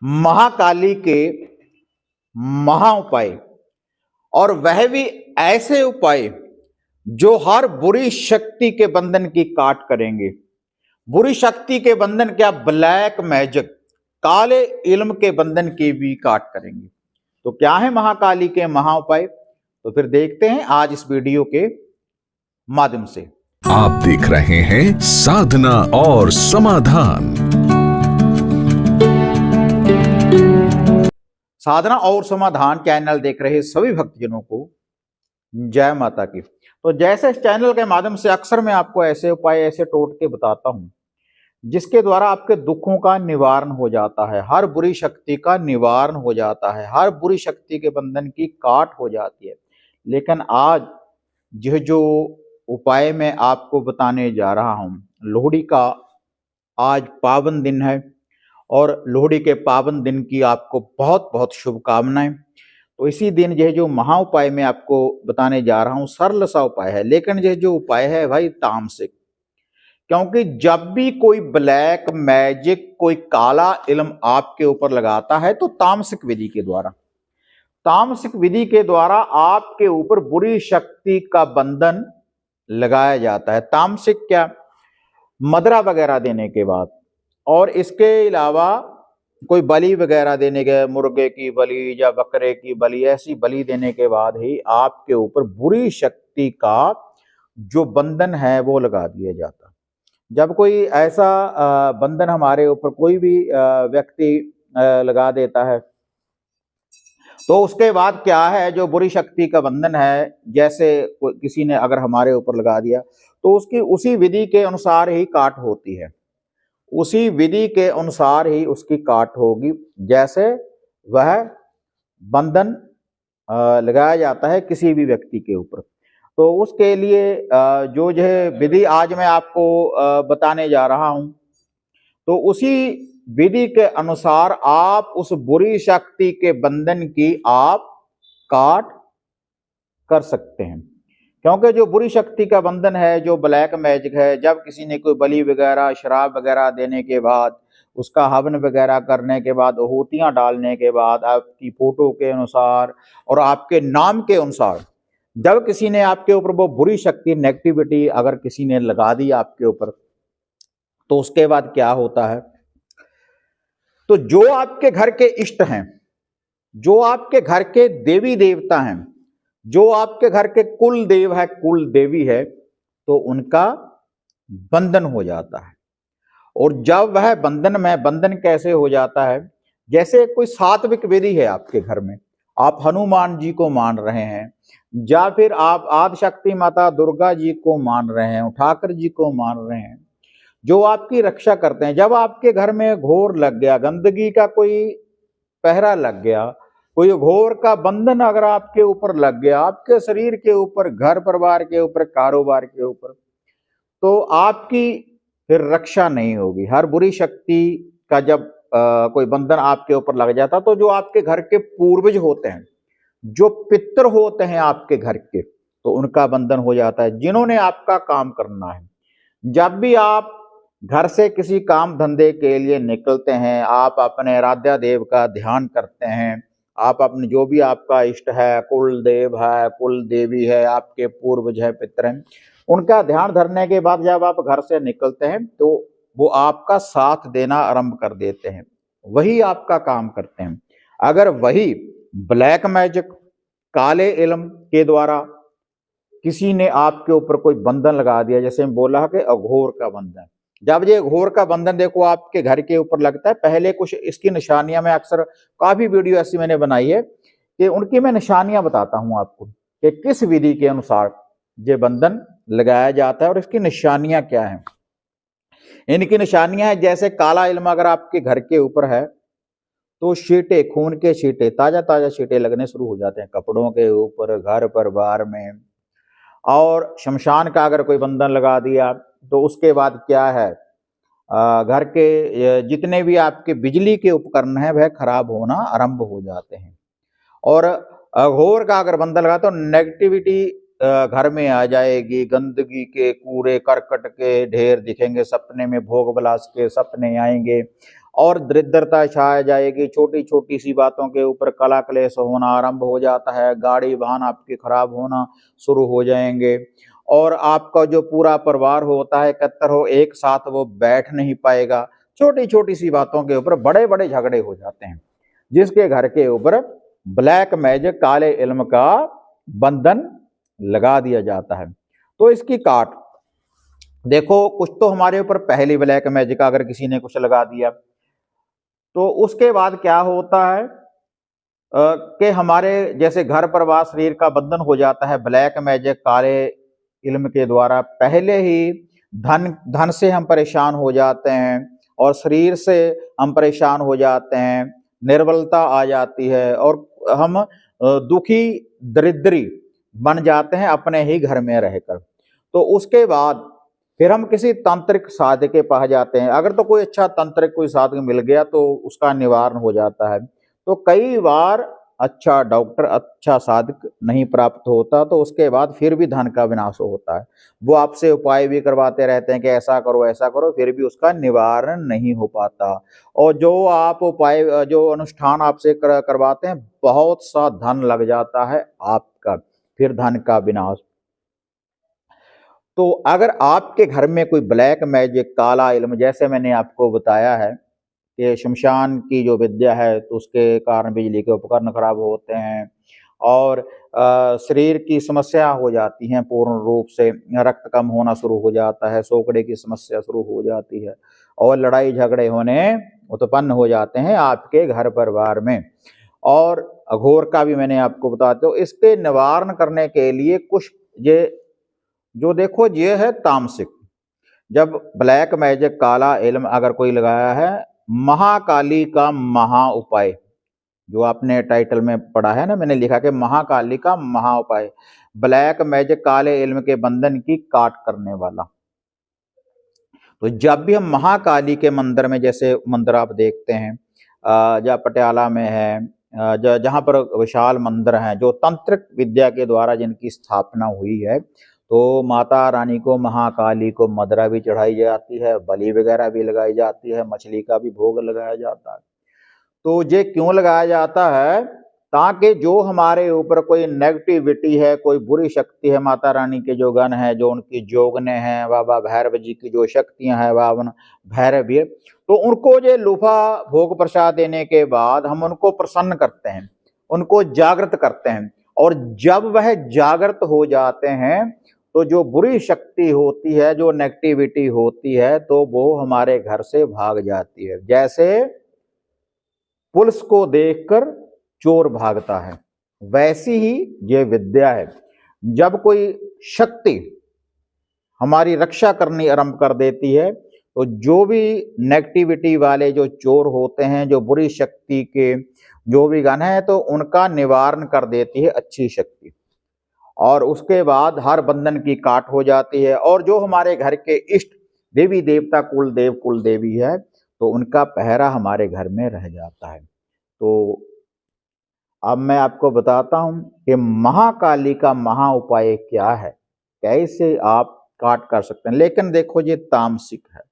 महाकाली के महा उपाय, और वह भी ऐसे उपाय जो हर बुरी शक्ति के बंधन की काट करेंगे। बुरी शक्ति के बंधन क्या, ब्लैक मैजिक, काले इल्म के बंधन की भी काट करेंगे। तो क्या है महाकाली के महा उपाय, तो फिर देखते हैं आज इस वीडियो के माध्यम से। आप देख रहे हैं साधना और समाधान। साधना और समाधान चैनल देख रहे सभी भक्तजनों को जय माता की। तो जैसे इस चैनल के माध्यम से अक्सर मैं आपको ऐसे उपाय, ऐसे टोटके बताता हूं जिसके द्वारा आपके दुखों का निवारण हो जाता है, हर बुरी शक्ति का निवारण हो जाता है, हर बुरी शक्ति के बंधन की काट हो जाती है। लेकिन आज यह जो उपाय मैं आपको बताने जा रहा हूं, लोहड़ी का आज पावन दिन है और लोहड़ी के पावन दिन की आपको बहुत बहुत शुभकामनाएं। तो इसी दिन यह जो महा उपाय मैं आपको बताने जा रहा हूं, सरल सा उपाय है, लेकिन यह जो उपाय है भाई तामसिक। क्योंकि जब भी कोई ब्लैक मैजिक, कोई काला इल्म आपके ऊपर लगाता है तो तामसिक विधि के द्वारा, तामसिक विधि के द्वारा आपके ऊपर बुरी शक्ति का बंधन लगाया जाता है। तामसिक क्या, मदरा वगैरह देने के बाद, और इसके अलावा कोई बलि वगैरह देने के, मुर्गे की बलि या बकरे की बलि, ऐसी बलि देने के बाद ही आपके ऊपर बुरी शक्ति का जो बंधन है वो लगा दिया जाता है। जब कोई ऐसा बंधन हमारे ऊपर कोई भी व्यक्ति लगा देता है तो उसके बाद क्या है, जो बुरी शक्ति का बंधन है, जैसे किसी ने अगर हमारे ऊपर लगा दिया तो उसकी उसी विधि के अनुसार ही काट होती है, उसी विधि के अनुसार ही उसकी काट होगी, जैसे वह बंधन लगाया जाता है किसी भी व्यक्ति के ऊपर। तो उसके लिए जो विधि आज मैं आपको बताने जा रहा हूं, तो उसी विधि के अनुसार आप उस बुरी शक्ति के बंधन की आप काट कर सकते हैं। क्योंकि जो बुरी शक्ति का बंधन है, जो ब्लैक मैजिक है, जब किसी ने कोई बलि वगैरह, शराब वगैरह देने के बाद, उसका हवन वगैरह करने के बाद, आहुतियां डालने के बाद, आपकी फोटो के अनुसार और आपके नाम के अनुसार जब किसी ने आपके ऊपर वो बुरी शक्ति, नेगेटिविटी अगर किसी ने लगा दी आपके ऊपर, तो उसके बाद क्या होता है, तो जो आपके घर के इष्ट हैं, जो आपके घर के देवी देवता हैं, जो आपके घर के कुल देव है, कुल देवी है, तो उनका बंधन हो जाता है। और जब वह बंधन में, बंधन कैसे हो जाता है, जैसे कोई सात्विक विधि है आपके घर में, आप हनुमान जी को मान रहे हैं, या फिर आप आदिशक्ति माता दुर्गा जी को मान रहे हैं, ठाकुर जी को मान रहे हैं, जो आपकी रक्षा करते हैं। जब आपके घर में घोर लग गया, गंदगी का कोई पहरा लग गया, कोई घोर का बंधन अगर आपके ऊपर लग गया, आपके शरीर के ऊपर, घर परिवार के ऊपर, कारोबार के ऊपर, तो आपकी फिर रक्षा नहीं होगी। हर बुरी शक्ति का जब कोई बंधन आपके ऊपर लग जाता, तो जो आपके घर के पूर्वज होते हैं, जो पितर होते हैं आपके घर के, तो उनका बंधन हो जाता है, जिन्होंने आपका काम करना है। जब भी आप घर से किसी काम धंधे के लिए निकलते हैं, आप अपने आराध्य देव का ध्यान करते हैं, आप अपने जो भी आपका इष्ट है, कुल देव है, कुल देवी है, आपके पूर्वज है, पितर हैं, उनका ध्यान धरने के बाद जब आप घर से निकलते हैं तो वो आपका साथ देना आरंभ कर देते हैं, वही आपका काम करते हैं। अगर वही ब्लैक मैजिक, काले इल्म के द्वारा किसी ने आपके ऊपर कोई बंधन लगा दिया, जैसे मैं बोला कि अघोर का बंधन, जब ये घोर का बंधन देखो आपके घर के ऊपर लगता है, पहले कुछ इसकी निशानियां, मैं अक्सर काफी वीडियो ऐसी मैंने बनाई है कि उनकी मैं निशानियां बताता हूं आपको कि किस विधि के अनुसार ये बंधन लगाया जाता है और इसकी निशानियां क्या हैं। इनकी निशानियां है, जैसे काला इल्म अगर आपके घर के ऊपर है तो छींटे, खून के छींटे, ताजा ताजा छींटे लगने शुरू हो जाते हैं कपड़ों के ऊपर, घर परिवार में। और शमशान का अगर कोई बंधन लगा दिया तो उसके बाद क्या है, घर के जितने भी आपके बिजली के उपकरण हैं वह खराब होना आरंभ हो जाते हैं। और अघोर का अगर बंधन लगा तो नेगेटिविटी घर में आ जाएगी, गंदगी के, कूड़े करकट के ढेर दिखेंगे, सपने में भोग विलास के सपने आएंगे, और दरिद्रता छा जाएगी। छोटी छोटी सी बातों के ऊपर कला क्लेश होना आरंभ हो जाता है। गाड़ी वाहन आपके खराब होना शुरू हो जाएंगे और आपका जो पूरा परिवार होता है एकत्र हो एक साथ वो बैठ नहीं पाएगा। छोटी छोटी सी बातों के ऊपर बड़े बड़े झगड़े हो जाते हैं, जिसके घर के ऊपर ब्लैक मैजिक काले इल्म का बंधन लगा दिया जाता है। तो इसकी काट देखो, कुछ तो हमारे ऊपर पहली ब्लैक मैजिक अगर किसी ने कुछ लगा दिया तो उसके बाद क्या होता है कि हमारे जैसे घर परिवार शरीर का बंधन हो जाता है ब्लैक मैजिक काले इल्म के द्वारा। पहले ही धन से हम परेशान हो जाते हैं और शरीर से हम परेशान हो जाते हैं, निर्बलता आ जाती है और हम दुखी दरिद्री बन जाते हैं अपने ही घर में रहकर। तो उसके बाद फिर हम किसी तांत्रिक साधक के पास जाते हैं। अगर तो कोई अच्छा तांत्रिक कोई साधक मिल गया तो उसका निवारण हो जाता है। तो कई बार अच्छा डॉक्टर अच्छा साधक नहीं प्राप्त होता तो उसके बाद फिर भी धन का विनाश होता है। वो आपसे उपाय भी करवाते रहते हैं कि ऐसा करो, फिर भी उसका निवारण नहीं हो पाता। और जो आप उपाय जो अनुष्ठान आपसे करवाते हैं बहुत सा धन लग जाता है आपका, फिर धन का विनाश। तो अगर आपके घर में कोई ब्लैक मैजिक काला इल्म, जैसे मैंने आपको बताया है कि शमशान की जो विद्या है तो उसके कारण बिजली के उपकरण खराब होते हैं और शरीर की समस्या हो जाती हैं, पूर्ण रूप से रक्त कम होना शुरू हो जाता है, सोकड़े की समस्या शुरू हो जाती है और लड़ाई झगड़े होने उत्पन्न हो जाते हैं आपके घर परिवार में। और अघोर का भी मैंने आपको बताते हो। इसके निवारण करने के लिए कुछ ये जो देखो ये है तामसिक। जब ब्लैक मैजिक काला इल्म अगर कोई लगाया है, महाकाली का महा उपाय, जो आपने टाइटल में पढ़ा है ना, मैंने लिखा कि महाकाली का महा उपाय, ब्लैक मैजिक काले इल्म के बंधन की काट करने वाला। तो जब भी हम महाकाली के मंदिर में, जैसे मंदिर आप देखते हैं जहाँ पटियाला में है, जहाँ पर विशाल मंदिर हैं जो तंत्रिक विद्या के द्वारा जिनकी स्थापना हुई है, तो माता रानी को महाकाली को मदरा भी चढ़ाई जाती है, बलि वगैरह भी लगाई जाती है, मछली का भी भोग लगाया जाता है। तो ये क्यों लगाया जाता है? ताकि जो हमारे ऊपर कोई नेगेटिविटी है, कोई बुरी शक्ति है, माता रानी के जो गण है, जो उनकी जोगने हैं, बाबा भैरव जी की जो शक्तियां हैं, बावन भैरवीर, तो उनको ये लूफा भोग प्रसाद देने के बाद हम उनको प्रसन्न करते हैं, उनको जागृत करते हैं। और जब वह जागृत हो जाते हैं तो जो बुरी शक्ति होती है, जो नेगेटिविटी होती है, तो वो हमारे घर से भाग जाती है। जैसे पुलिस को देखकर चोर भागता है, वैसी ही ये विद्या है। जब कोई शक्ति हमारी रक्षा करनी आरंभ कर देती है तो जो भी नेगेटिविटी वाले जो चोर होते हैं, जो बुरी शक्ति के जो भी गण हैं, तो उनका निवारण कर देती है अच्छी शक्ति। और उसके बाद हर बंधन की काट हो जाती है। और जो हमारे घर के इष्ट देवी देवता कुल देव कुल देवी है, तो उनका पहरा हमारे घर में रह जाता है। तो अब मैं आपको बताता हूं कि महाकाली का महा उपाय क्या है, कैसे आप काट कर सकते हैं। लेकिन देखो ये तामसिक है,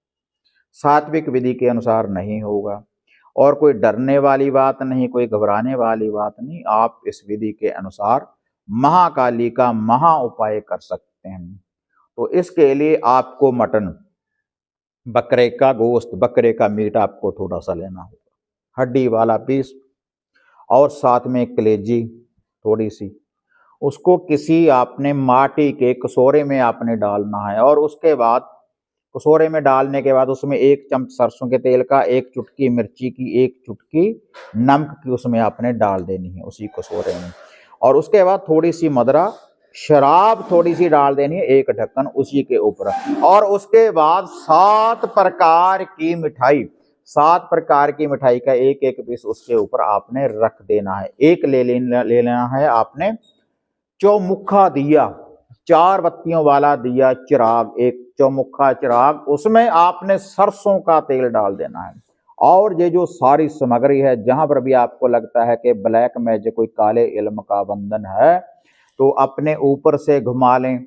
सात्विक विधि के अनुसार नहीं होगा और कोई डरने वाली बात नहीं, कोई घबराने वाली बात नहीं। आप इस विधि के अनुसार महाकाली का महा उपाय कर सकते हैं। तो इसके लिए आपको मटन, बकरे का गोश्त, बकरे का मीट आपको थोड़ा सा लेना होगा, हड्डी वाला पीस, और साथ में कलेजी थोड़ी सी, उसको किसी आपने माटी के कटोरे में आपने डालना है। और उसके बाद कटोरे में डालने के बाद उसमें 1 चम्मच सरसों के तेल का, 1 चुटकी मिर्ची की, 1 चुटकी नमक की उसमें आपने डाल देनी है उसी कटोरे में। और उसके बाद थोड़ी सी मदरा शराब थोड़ी सी डाल देनी है, 1 ढक्कन उसी के ऊपर। और उसके बाद 7 प्रकार की मिठाई, 7 प्रकार की मिठाई का 1-1 पीस उसके ऊपर आपने रख देना है। एक ले लेना है आपने चौमुखा दिया, 4 बत्तियों वाला दिया, चिराग, एक चौमुखा चिराग, उसमें आपने सरसों का तेल डाल देना है। और ये जो सारी सामग्री है, जहां पर भी आपको लगता है कि ब्लैक मैजिक कोई काले इल्म का बंधन है, तो अपने ऊपर से घुमा लें,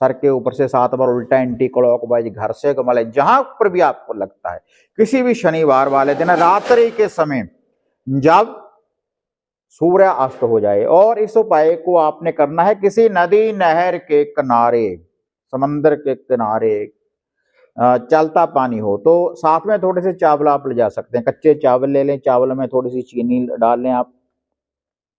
सर के ऊपर से 7 बार उल्टा एंटी क्लॉकवाइज घर से कमल है, जहां पर भी आपको लगता है किसी भी शनिवार वाले दिन रात्रि के समय जब सूर्य अस्त हो जाए, और इस उपाय को आपने करना है किसी नदी नहर के किनारे, समंदर के किनारे चलता पानी हो, तो साथ में थोड़े से चावल आप ले जा सकते हैं, कच्चे चावल ले लें, चावल में थोड़ी सी चीनी डाल लें आप,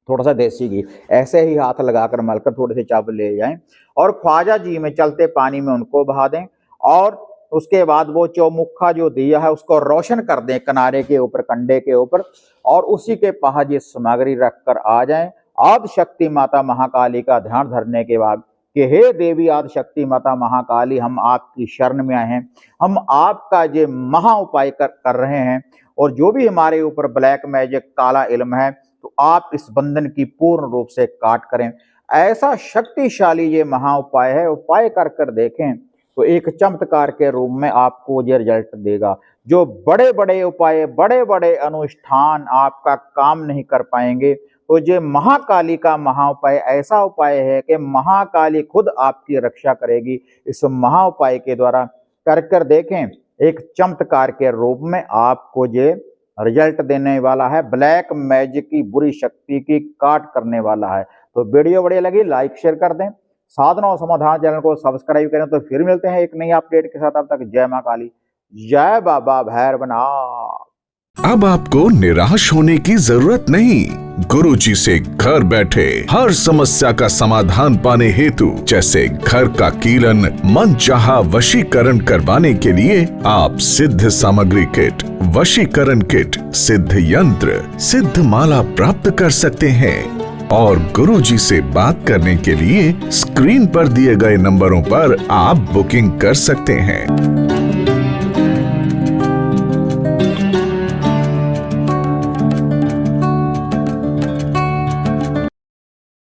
थोड़ा सा देसी घी, ऐसे ही हाथ लगाकर मलकर थोड़े से चावल ले जाएं और ख्वाजा जी में चलते पानी में उनको बहा दें, और उसके बाद वो चौमुखा जो दिया है उसको रोशन कर दें किनारे के ऊपर, कंडे के ऊपर, और उसी के पास ये सामग्री रखकर आ जाएं। आदि शक्ति माता महाकाली का ध्यान धरने के बाद कि हे देवी आदि शक्ति माता महाकाली, हम आपकी शरण में आए हैं, हम आपका ये महा उपाय कर रहे हैं, और जो भी हमारे ऊपर ब्लैक मैजिक काला इल्म है तो आप इस बंधन की पूर्ण रूप से काट करें। ऐसा शक्तिशाली ये महा उपाय है, उपाय कर कर देखें तो एक चमत्कार के रूप में आपको ये रिजल्ट देगा। जो बड़े बड़े उपाय, बड़े बड़े अनुष्ठान आपका काम नहीं कर पाएंगे, तो ये महाकाली का महा उपाय ऐसा उपाय है कि महाकाली खुद आपकी रक्षा करेगी। इस महा उपाय के द्वारा कर कर देखें, एक चमत्कार के रूप में आपको ये रिजल्ट देने वाला है, ब्लैक मैजिक की बुरी शक्ति की काट करने वाला है। तो वीडियो बढ़िया लगी लाइक शेयर कर दें, साधना और समाधान चैनल को सब्सक्राइब करें। तो फिर मिलते हैं एक नई अपडेट के साथ, अब तक जय मां काली, जय बाबा भैरवनाथ। अब आपको निराश होने की जरूरत नहीं। गुरुजी से घर बैठे हर समस्या का समाधान पाने हेतु, जैसे घर का कीलन, मनचाहा वशीकरण करवाने के लिए आप सिद्ध सामग्री किट, वशीकरण किट, सिद्ध यंत्र, सिद्ध माला प्राप्त कर सकते हैं। और गुरुजी से बात करने के लिए स्क्रीन पर दिए गए नंबरों पर आप बुकिंग कर सकते हैं।